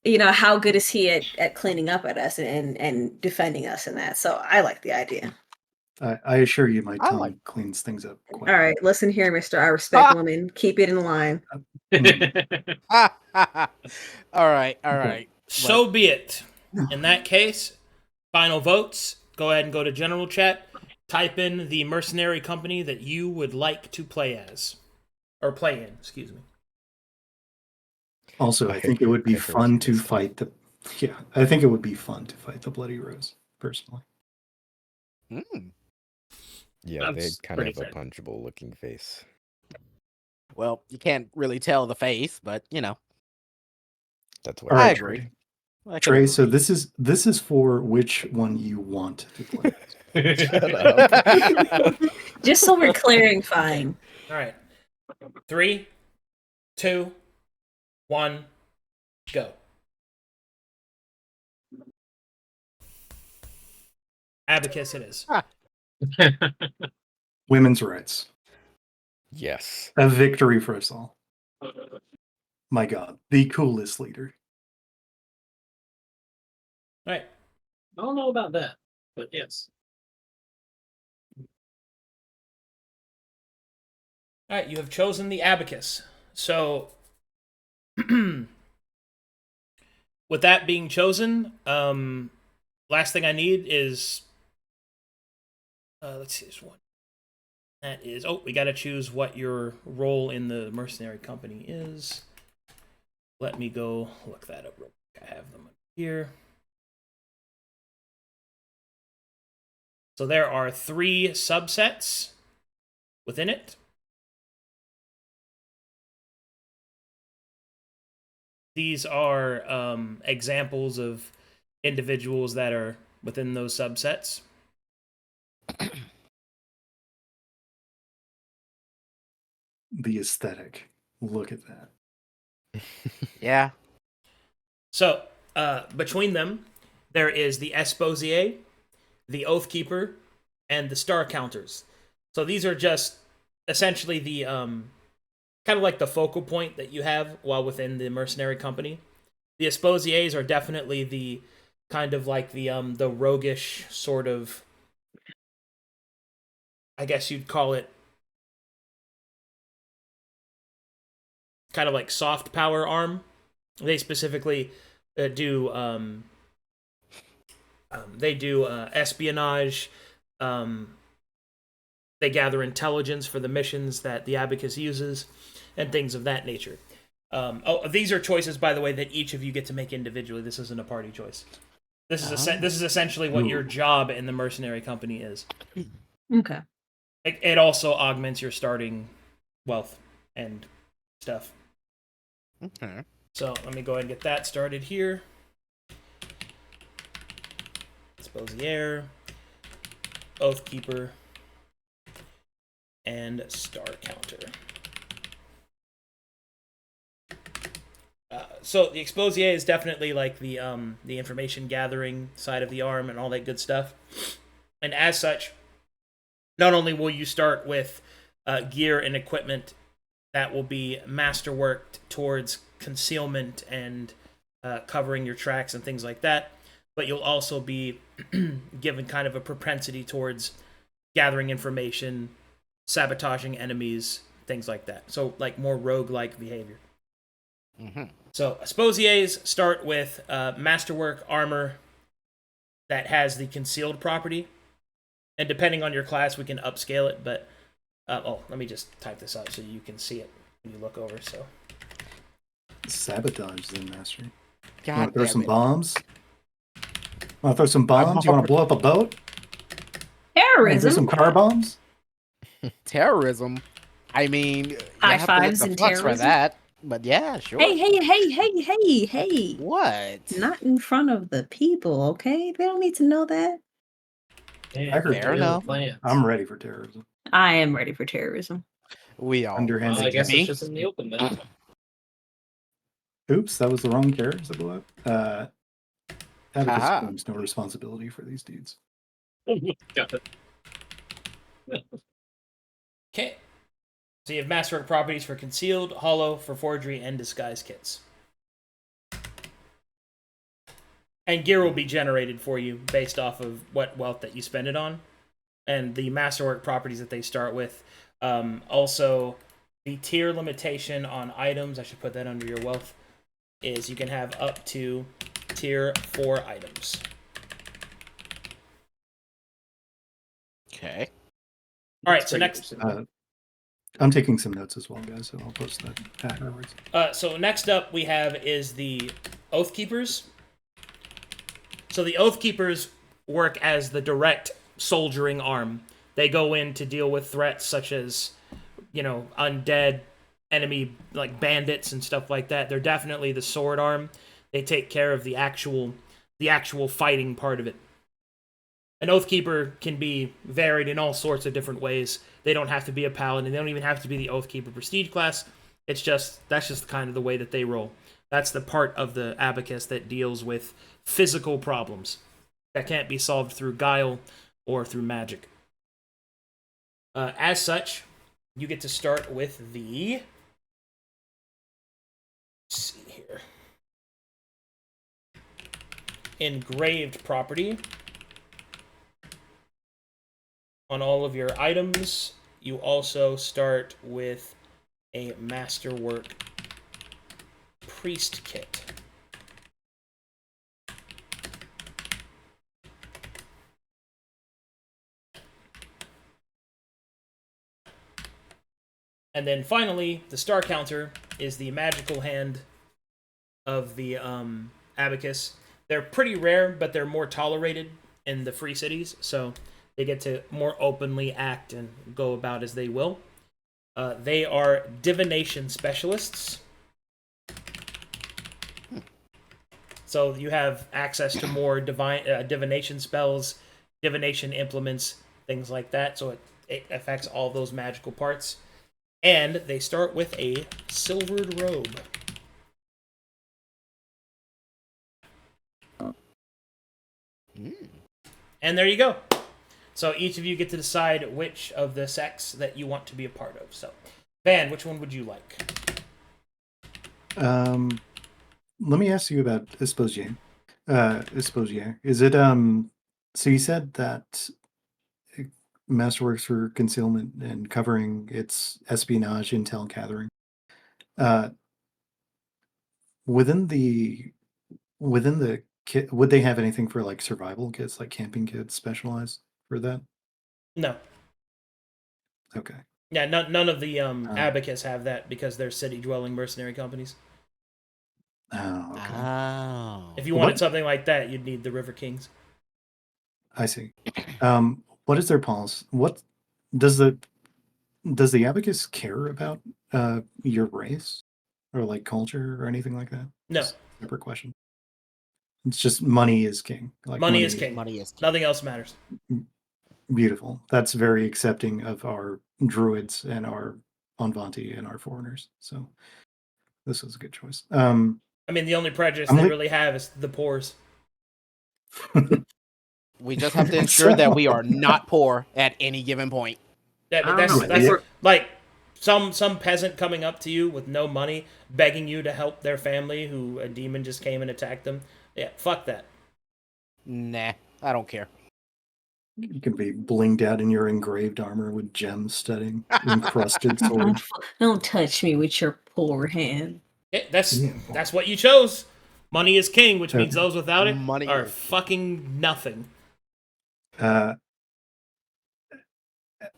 S6: how good is he at cleaning up at us and defending us in that? So I like the idea.
S3: I assure you, my tongue cleans things up quite
S6: All right, listen here, Mister. I respect women. Keep it in line.
S2: All right.
S1: So be it. In that case, final votes. Go ahead and go to general chat. Type in the mercenary company that you would like to play as. Or play in, excuse me.
S3: Also, I
S4: I-
S3: think it would be
S4: I heard
S3: fun
S4: you
S3: to
S4: missed it.
S3: fight the. Yeah, I think it would be fun to fight the Bloody Rose, personally.
S2: Hmm.
S4: Yeah, they
S5: That's
S4: kind of
S5: pretty
S4: have a
S5: fair.
S4: punchable looking face.
S2: Well, you can't really tell the face, but
S4: That's
S3: All
S4: what
S2: I
S3: right,
S2: agree.
S3: Trey.
S2: I can
S3: Trey, so
S2: agree.
S3: this is for which one you want to play.
S4: Shut up.
S6: Just so we're clarifying.
S1: All right. 3, 2, 1, go. Abacus it is.
S3: Women's rights.
S4: Yes.
S3: A victory for us all. My God, the coolest leader.
S1: All right.
S5: I don't know about that, but yes.
S1: All right, you have chosen the abacus. So, with that being chosen, last thing I need is, let's see, this one. That is, we got to choose what your role in the mercenary company is. Let me go look that up real quick. I have them here. So there are 3 subsets within it. These are examples of individuals that are within those subsets.
S3: The aesthetic. Look at that.
S2: Yeah.
S1: So, between them, there is the Esposier, the Oathkeeper, and the Star Counters. So these are just essentially the kind of like the focal point that you have while within the mercenary company. The Esposiers are definitely the kind of like the roguish sort of, I guess you'd call it, kind of like soft power arm. They specifically do espionage. They gather intelligence for the missions that the abacus uses, and things of that nature. These are choices, by the way, that each of you get to make individually. This isn't a party choice. This is essentially what your job in the mercenary company is.
S6: Okay.
S1: It also augments your starting wealth and stuff.
S2: Okay.
S1: So let me go ahead and get that started here. Esposier, Oathkeeper, and Star Counter. So the Exposier is definitely like the information gathering side of the arm and all that good stuff. And as such, not only will you start with gear and equipment that will be masterworked towards concealment and covering your tracks and things like that, but you'll also be given kind of a propensity towards gathering information, sabotaging enemies, things like that. So like more rogue-like behavior.
S2: Mm-hmm.
S1: So Esposiers start with masterwork armor that has the concealed property, and depending on your class, we can upscale it. But let me just type this out so you can see it when you look over. So
S3: Sabotage Zinmaster. You
S2: God
S3: want to throw
S2: damn
S3: some
S2: it.
S3: bombs? Want to throw some bombs? You want to blow up a boat? Want to throw some
S6: Terrorism.
S3: car bombs?
S2: Terrorism. I mean, you
S6: High
S2: have to look
S6: fives
S2: the
S6: and
S2: flux for
S6: terrorism?
S2: that. But yeah, sure.
S6: Hey.
S2: What?
S6: Not in front of the people, okay? They don't need to know that.
S5: Yeah,
S3: I heard
S2: Fair enough.
S5: plans.
S3: I'm ready for terrorism.
S6: I am ready for terrorism.
S2: We all.
S3: Underhanded
S5: Well, I guess
S2: Me?
S5: it's just in the open then.
S3: Oops, that was the wrong carriage that blew up. Abacus
S2: Haha.
S3: claims no responsibility for these deeds.
S5: Got it.
S1: okay. So you have masterwork properties for concealed, hollow, for forgery, and disguise kits. And gear will be generated for you based off of what wealth that you spend it on. And the masterwork properties that they start with. Also, the tier limitation on items, I should put that under your wealth, is you can have up to tier 4 items.
S2: Okay.
S1: All right, so next,
S3: I'm taking some notes as well, guys, so I'll post that afterwards.
S1: So next up we have is the Oath Keepers. So the Oath Keepers work as the direct soldiering arm. They go in to deal with threats such as, undead, enemy like bandits and stuff like that. They're definitely the sword arm. They take care of the actual fighting part of it. An Oathkeeper can be varied in all sorts of different ways. They don't have to be a paladin. They don't even have to be the Oathkeeper prestige class. That's just kind of the way that they roll. That's the part of the abacus that deals with physical problems that can't be solved through guile or through magic. As such, you get to start with the... Let's see here. Engraved property. On all of your items, you also start with a Masterwork Priest Kit. And then finally, the star counter is the magical hand of the abacus. They're pretty rare, but they're more tolerated in the free cities, so they get to more openly act and go about as they will. They are divination specialists. So you have access to more divination spells, divination implements, things like that. So it affects all those magical parts. And they start with a silvered robe. And there you go. So each of you get to decide which of the sects that you want to be a part of. So, Van, which one would you like?
S3: Let me ask you about Esposier. Esposier. Is it so you said that Masterworks for concealment and covering its espionage intel gathering. Within the kit, would they have anything for like survival kits, like camping kits specialized for that?
S1: No.
S3: Okay.
S1: Yeah, none of the abacus have that because they're city-dwelling mercenary companies.
S3: Oh, okay.
S2: Oh.
S1: If you wanted something like that, you'd need the River Kings.
S3: I see. What is their policy? What does the abacus care about your race or like culture or anything like that?
S1: No.
S3: Just a separate question. It's just money is king. Like
S1: money is king.
S2: Money is king.
S1: Nothing else matters.
S3: Beautiful. That's very accepting of our druids and our Envanti and our foreigners. So this was a good choice.
S1: I mean, the only prejudice they really have is the poors.
S2: We just have to ensure that we are not poor at any given point.
S1: That's like some peasant coming up to you with no money, begging you to help their family who a demon just came and attacked them. Yeah, fuck that.
S2: Nah, I don't care.
S3: You can be blinged out in your engraved armor with gems studding, encrusted sword.
S6: Don't touch me with your poor hand.
S1: Yeah, that's what you chose. Money is king, which means those without it
S2: Money
S1: are
S2: is-
S1: fucking nothing.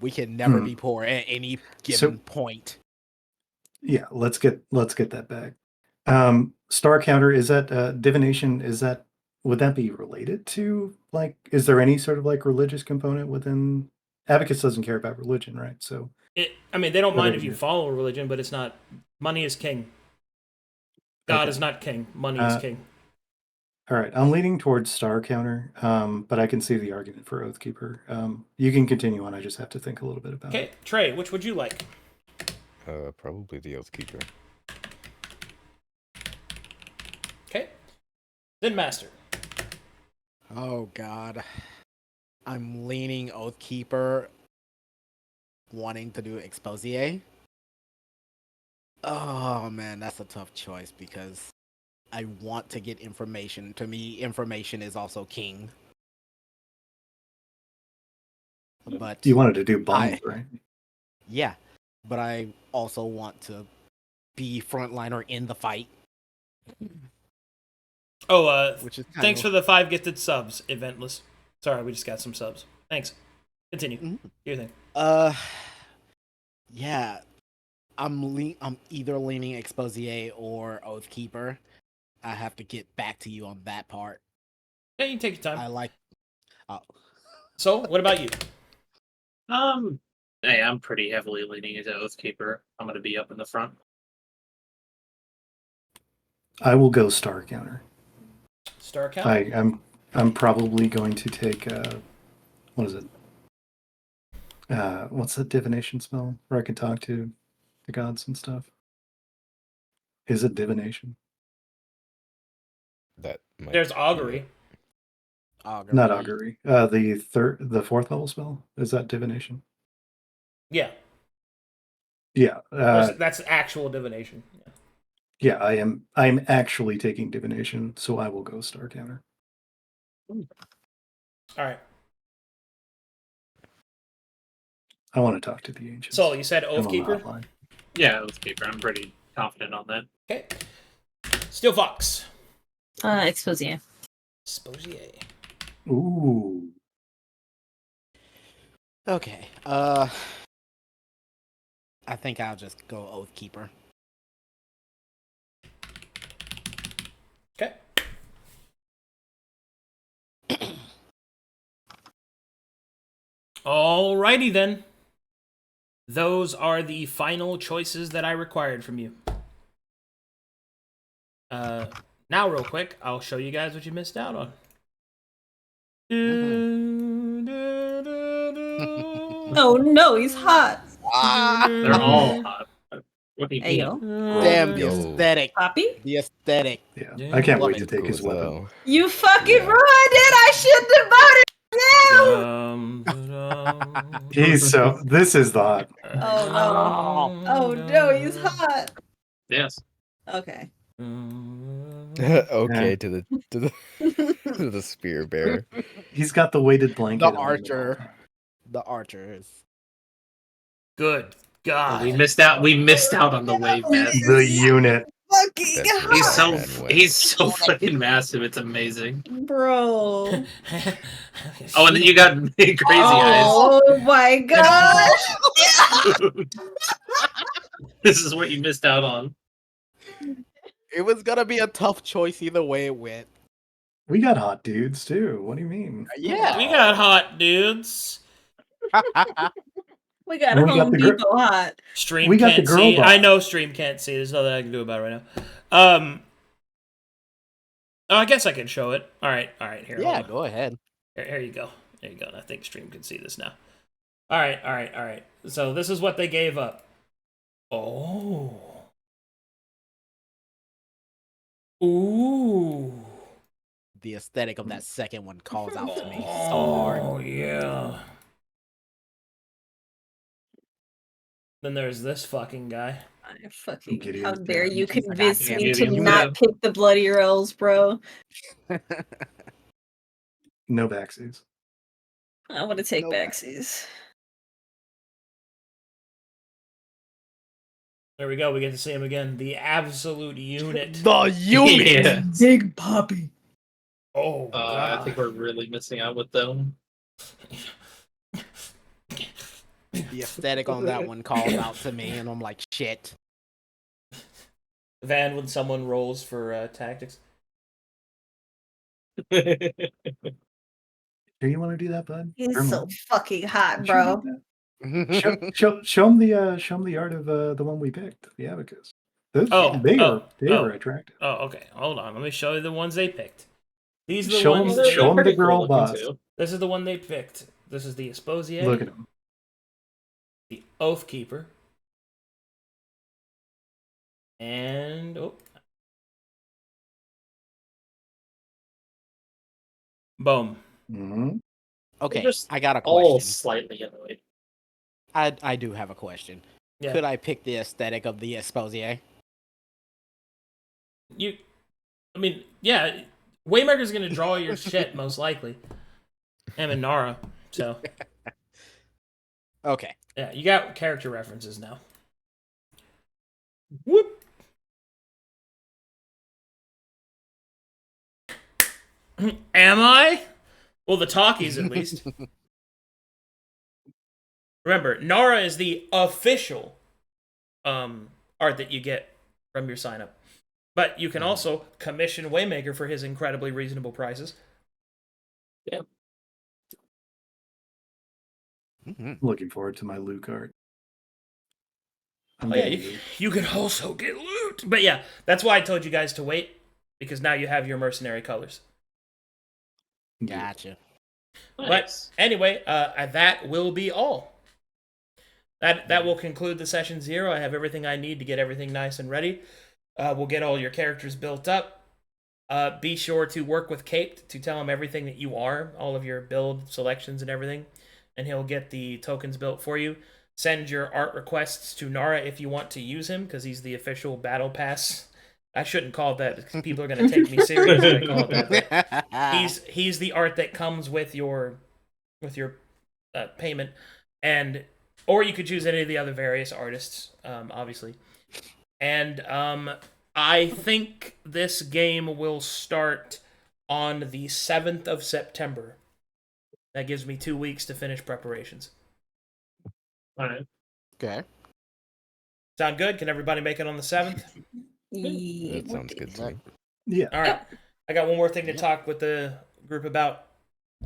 S2: We can never be poor at any given point.
S3: Yeah, let's get that back. Star counter, is that divination? Would that be related to like? Is there any sort of like religious component within? Abacus doesn't care about religion, right? So
S1: They don't mind if you follow a religion, but it's not. Money is king. God is not king. Money is king.
S3: All right, I'm leaning towards star counter, but I can see the argument for Oathkeeper. You can continue on. I just have to think a little bit about it.
S1: Okay, Trey, which would you like?
S4: Probably the Oathkeeper.
S1: Okay. Zinmaster.
S2: Oh God, I'm leaning Oathkeeper, wanting to do Exposier. Oh man, that's a tough choice because I want to get information. To me, information is also king. But
S3: You wanted to do bombs, right?
S2: Yeah, but I also want to be frontliner in the fight.
S1: Oh,
S2: Which is
S1: thanks for the 5 gifted subs, Eventless. Sorry, we just got some subs. Thanks. Continue.
S2: Mhm.
S1: Your thing.
S2: Yeah, I'm either leaning Exposier or Oathkeeper. I have to get back to you on that part.
S1: Yeah, you can take your time.
S2: I like. Oh,
S1: So, what about you?
S5: Hey, I'm pretty heavily leaning into Oathkeeper. I'm gonna be up in the front.
S3: I will go Star Counter.
S1: Star count?
S3: I'm probably going to take what is it? What's that divination spell where I can talk to the gods and stuff? Is it divination?
S4: That might
S1: There's
S4: be
S1: augury.
S4: it.
S2: augury.
S3: Not augury. The fourth level spell, is that divination?
S1: Yeah,
S3: Yeah.
S1: that's actual divination.
S3: Yeah, I'm actually taking divination, so I will go Star Counter.
S1: All right.
S3: I want to talk to the ancients.
S1: So, you said
S3: I'm on the
S1: Oathkeeper?
S3: hotline.
S5: Yeah, Oathkeeper. I'm pretty confident on that.
S1: Okay. Steelfox.
S6: Exposier.
S1: Exposier.
S3: Ooh.
S2: Okay. I think I'll just go Oathkeeper.
S1: Okay. Alrighty then. Those are the final choices that I required from you. Now real quick, I'll show you guys what you missed out on.
S6: Oh no, he's hot.
S5: They're all hot. What do you
S6: Hey
S5: mean?
S6: yo.
S2: Damn the
S4: Yo.
S2: aesthetic.
S6: Poppy?
S2: The aesthetic.
S3: Yeah, I can't
S2: Love
S3: wait to
S2: it.
S3: take his
S4: Cool as
S3: weapon.
S4: hell.
S6: You fucking
S4: Yeah.
S6: ruined it! I shouldn't have voted you!
S3: He's so. This is the hot.
S6: Oh no. Oh no, he's hot.
S5: Yes.
S6: Okay.
S4: Okay, to the to the spear bearer.
S3: He's got the weighted blanket.
S2: The
S3: on
S2: archer. The archer is.
S1: Good God.
S5: We missed out. We missed out on the wave master.
S3: The unit.
S6: Fucking
S4: That's where
S5: He's
S4: the
S5: so
S4: man went.
S5: he's so fucking massive. It's amazing.
S6: bro.
S5: Oh, and then you got big crazy
S6: Oh my gosh.
S5: eyes. This is what you missed out on.
S2: It was gonna be a tough choice either way it went.
S3: We got hot dudes too. What do you mean?
S2: Yeah.
S1: We got hot dudes.
S6: We got
S3: And we got
S6: Home
S3: the
S6: Depot hot.
S1: Stream
S3: We got
S1: can't
S3: the girl
S1: see.
S3: boss.
S1: I know stream can't see. There's nothing I can do about it right now. Oh, I guess I can show it. All right. Here.
S2: Yeah,
S1: hold on.
S2: go ahead.
S1: Here you go. There you go. I think stream can see this now. All right. So this is what they gave up. Oh. Ooh.
S2: The aesthetic of that second one calls out to me so hard.
S1: Oh yeah. Then there's this fucking guy.
S6: I fucking,
S3: Gideon's
S6: how dare
S3: down.
S6: you
S2: He's a
S6: convince
S2: goddamn
S6: me to
S5: Gideon.
S6: not pick the Bloody Earls, bro.
S3: No backsies.
S6: I want to take
S2: Nope.
S6: backsies.
S1: There we go. We get to see him again. The absolute unit.
S2: The unit.
S5: Yeah.
S6: Big Poppy.
S1: Oh,
S5: I
S1: God.
S5: think we're really missing out with them.
S2: The aesthetic on that one calls out to me, and I'm like, shit.
S1: Van, when someone rolls for tactics.
S3: Do you want to do that, bud?
S6: He's
S3: Ermel,
S6: so fucking hot,
S3: should
S6: bro.
S3: you do that? Show him the art of the one we picked, the abacus. They are attractive.
S1: Oh, okay. Hold on. Let me show you the ones they picked. These are the
S3: Show
S1: ones.
S3: him- show him the
S5: Pretty
S3: girl
S5: looking,
S3: boss.
S5: too.
S1: This is the one they picked. This is the Exposier.
S3: Look at him.
S1: The Oathkeeper. And boom.
S3: Mm-hmm.
S2: Okay,
S5: Just
S2: I got a
S5: All
S2: question.
S5: slightly annoyed.
S2: I do have a question.
S1: Yeah.
S2: Could I pick the aesthetic of the Exposier?
S1: Yeah. Waymaker's gonna draw your shit most likely. Him and Nara. So
S2: Okay.
S1: yeah, you got character references now. Whoop. Am I? Well, the talkies at least. Remember, Nara is the official art that you get from your sign up. But you can also commission Waymaker for his incredibly reasonable prices.
S5: Yeah.
S3: Looking forward to my Luke art.
S1: Oh yeah, you can also get loot. But yeah, that's why I told you guys to wait, because now you have your mercenary colors.
S2: Gotcha.
S5: Nice.
S1: But anyway, that will be all. That will conclude the session 0. I have everything I need to get everything nice and ready. We'll get all your characters built up. Be sure to work with Caped to tell him everything that you are, all of your build selections and everything, and he'll get the tokens built for you. Send your art requests to Nara if you want to use him, because he's the official battle pass. I shouldn't call it that, because people are going to take me seriously if I call it that. But he's the art that comes with your payment, or you could choose any of the other various artists, obviously. And I think this game will start on the 7th of September. That gives me 2 weeks to finish preparations.
S5: All right.
S2: Okay.
S1: Sound good? Can everybody make it on the 7th?
S4: That sounds good to me.
S3: Yeah.
S1: All right. I got one more thing to talk with the group about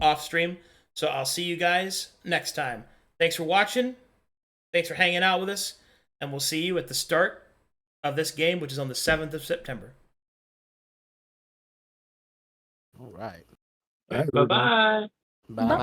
S1: off stream. So I'll see you guys next time. Thanks for watching. Thanks for hanging out with us. And we'll see you at the start of this game, which is on the 7th of September.
S2: All right.
S3: Bye,
S5: Bye-bye.
S2: Bye-bye.